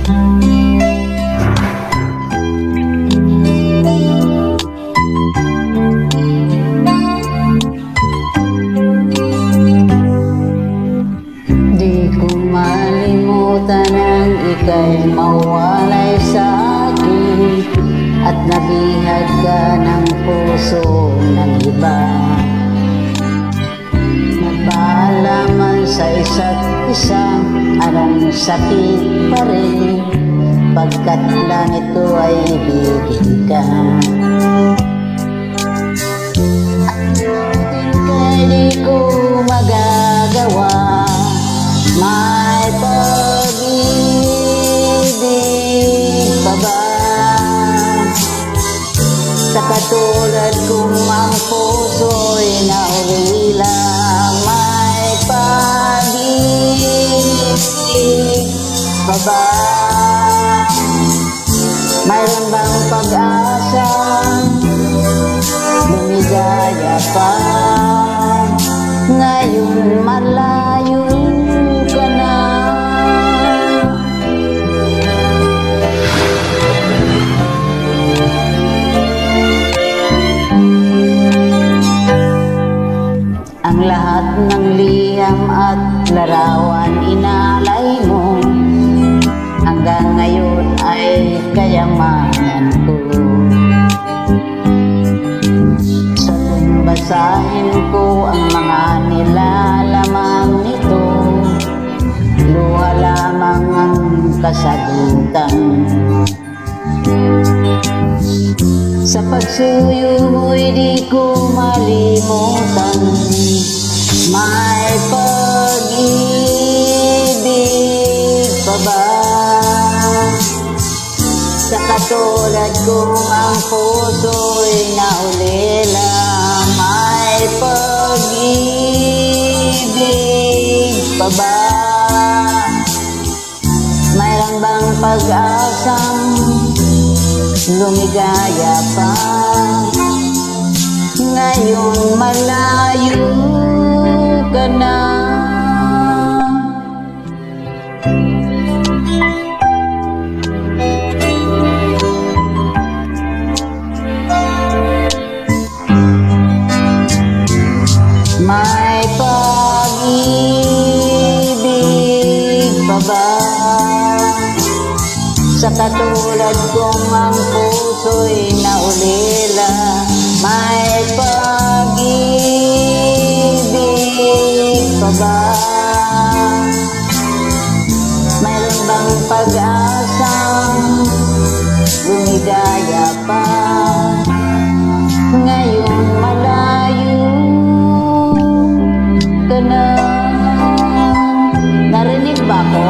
Di ko malimutan ang ika'y mawalay sa akin at nabihag ka ng puso ng iba. Nagpaalaman sa isa't isa, anong sakit pa rin pagkat lang ito ay ibigin ka. Kaya di ko magagawa, may pag-ibig pa ba? Sa katulad kong ang puso'y naulila, may pag-ibig pa ba? Mayroon bang pag-asa, lumigaya pa? Ngayon malayo ka na. Ang lahat ng liham at larawan inalay mo, hanggang ngayon ay kayamanan ko. Sa tuwing basahin ko ang mga nilalaman nito, luha lamang ang kasagutan. Sa pagsuyo mo'y di ko malimutan, may pag-ibig pa ba? Sa katulad kong ang puso'y naulila, may pag-ibig pa ba? Mayroon bang pag-asang lumigaya pa? Ngayon malayo ka na. May pag-ibig pa ba? Sa katulad kong ang puso'y naulila, may pag-ibig pa ba? Mayroon bang pag-asang lumigaya pa? Ngayon malayo ka na. Narinig ba ko?